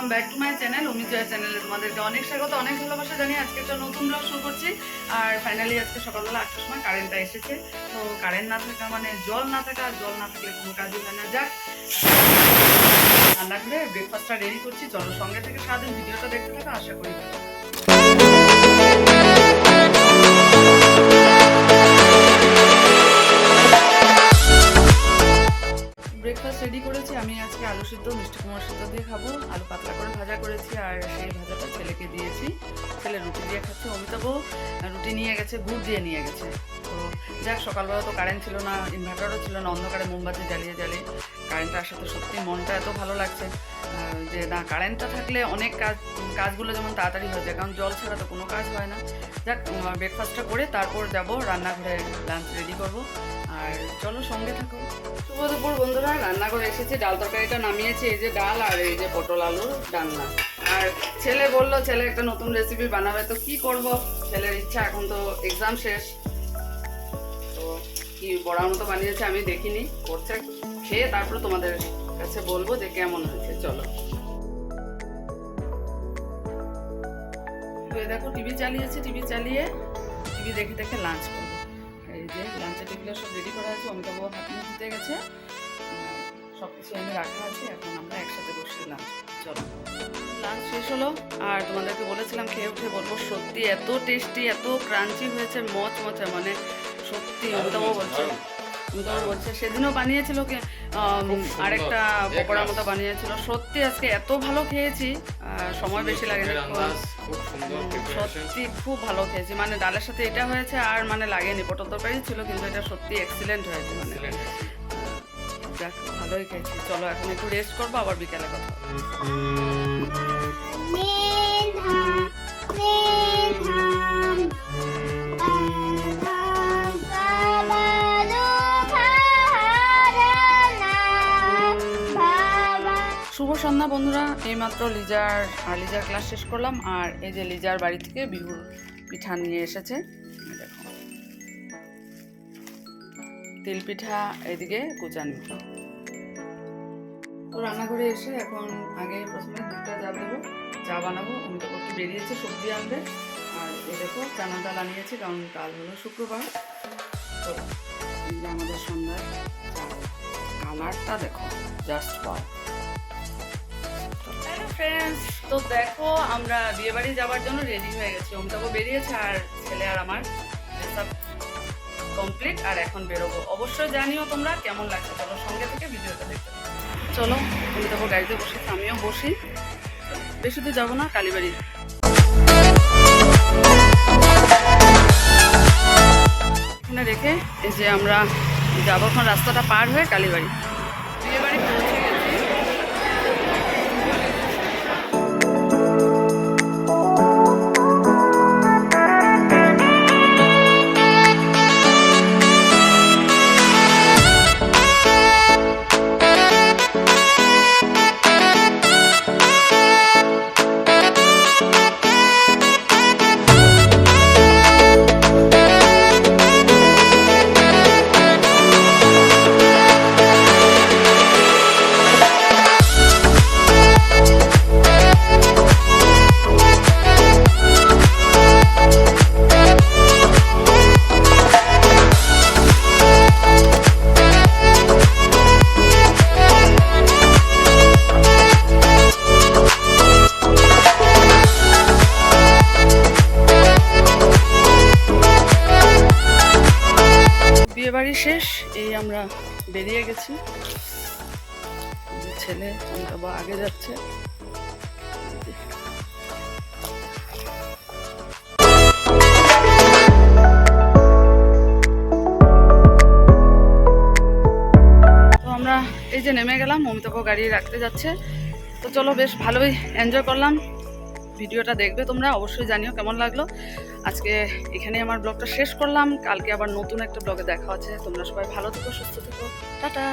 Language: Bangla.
Welcome back to my channel Amijaya চ্যানেলে তোমাদেরকে অনেক স্বাগত, অনেক ভালোবাসা জানিয়ে আজকে একটা নতুন ব্লগ শুরু করছি। আর ফাইনালি আজকে সকালবেলা 8টার সময় কারেন্টটা এসেছে। তো কারেন্ট না থাকা মানে জল না থাকা, আর জল না থাকলে কোনো কাজই হয় না। যাক, রান্না করে ব্রেকফাস্টটা রেডি করছি। চলো সঙ্গে থেকে সারাদিন ভিডিওটা দেখতে থাকো, আশা করি। ব্রেকফাস্ট রেডি করেছি আমি আজকে আলু সিদ্ধ মিষ্টি কুমড়া সিদ্ধ দিয়ে খাবো। আলু পাতলা করে ভাজা করেছি আর সেই ভাজাটা ছেলেকে দিয়েছি। ছেলে রুটি দিয়ে খাচ্ছে। অমিতাভ রুটি নিয়ে গেছে, গুড় দিয়ে নিয়ে গেছে। তো যাক, সকালবেলা তো কারেন্ট ছিল না, ইনভার্টারও ছিল না, অন্ধকারে মোমবাতি জ্বালিয়ে জ্বালিয়ে কারেন্টটা আসাতে সত্যি মনটা এত ভালো লাগছে যে না, কারেন্টটা থাকলে অনেক কাজগুলো যেমন তাড়াতাড়ি হয়ে যায়, কারণ জল ছাড়া তো কোনো কাজ হয় না। যাক, ব্রেকফাস্টটা করে তারপর যাব রান্নাঘরে, লাঞ্চ রেডি করব। আর চলো সঙ্গে থাকো। শুভ দুপুর বন্ধুরা, রান্নাঘরে এসেছি, ডাল তরকারিটা নামিয়েছি। এই যে ডাল আর এই যে পটল আলুর ডালনা। আর ছেলে বললো ছেলে একটা নতুন রেসিপি বানাবে, তো কি করব, ছেলের ইচ্ছা। এখন তো এক্সাম শেষ, তো কি বড়ার মতো বানিয়েছে আমি দেখিনি, করছে, খেয়ে তারপর তোমাদের কাছে বলবো যে কেমন হয়েছে। চলো। তো দেখো, টিভি চালিয়েছি, টিভি চালিয়ে টিভি দেখে দেখে লাঞ্চ করবো। এই যে লাঞ্চের টেবিলে সব রেডি করা আছে, অমিতাভ হাত মুখ ধুতে গেছে, সব কিছু এনে রাখা আছে। এখন আমরা একসাথে বসে লাঞ্চ। চলো, লাঞ্চ শেষ হলো। আর তোমাদেরকে বলেছিলাম খেয়ে উঠে বলবো, সত্যি এত টেস্টি, এত ক্রাঞ্চি হয়েছে, মচমচে, মানে সত্যি। অমিতাভ বলছে সেদিনও বানিয়েছিল কি আরেকটা পকোড়ার মতো বানিয়েছিল। সত্যি আজকে এত ভালো খেয়েছি, সময় বেশি লাগেনি, সত্যি খুব ভালো খেয়েছি। মানে ডালের সাথে এটা হয়েছে আর মানে লাগেনি, পটল তরকারি ছিল, কিন্তু এটা সত্যি এক্সিলেন্ট হয়েছে। মানে যাক, ভালোই খেয়েছি। চলো এখন একটু রেস্ট করবো, আবার বিকেলে কথা। শুভ সন্ধ্যা বন্ধুরা, এইমাত্র লিজার ক্লাস শেষ করলাম। আর এই যে লিজার বাড়ি থেকে বিহুর পিঠা নিয়ে এসেছে, দেখো তিল পিঠা, এদিকে কুচানি। তো রান্নাঘরে এসে এখন আগে প্রথমে দুধটা জাল দেবো, চা বানাবো। অমিতাভ একটু বেরিয়েছে সবজি আনবে। আর এই দেখো চানা ডাল আনিয়েছি, কারণ কাল হলো শুক্রবার। তো এই যে আমাদের সন্ধ্যার চা, কালারটা দেখো, জাস্ট পাও। ফ্রেন্ডস, তো দেখো আমরা বিয়ে বাড়ি যাওয়ার জন্য রেডি হয়ে গেছি। অমিতাভ বেরিয়েছে আর ছেলে আর আমার সব কমপ্লিট। আর এখন বেরোবো। অবশ্যই জানিও তোমরা কেমন লাগছে। চলো সঙ্গে থেকে ভিডিওটা দেখতে। চলো, অমিতাভ গাড়িতে বসেছে, আমিও বসি। বেশি দূর যাবো না, কালীবাড়ি। এখানে রেখে এই যে আমরা যাবো এখন রাস্তাটা পার হয়ে কালীবাড়ি। বিয়ে বাড়ি পৌঁছে গেছি। বাড়ি শেষ, এই আমরা বেরিয়ে গেছি। ছেলে অমিতাভ আগে যাচ্ছে। তো আমরা এই যে নেমে গেলাম, অমিতাভ গাড়ি রাখতে যাচ্ছে। তো চলো, বেশ ভালোই এনজয় করলাম। ভিডিওটা দেখবে তোমরা, অবশ্যই জানিও কেমন লাগলো। আজকে এখানে আমার ব্লগটা শেষ করলাম। কালকে আবার নতুন একটা ব্লগে দেখা হচ্ছে। তোমরা সবাই ভালো থেকো, সুস্থ থেকো, টাটা।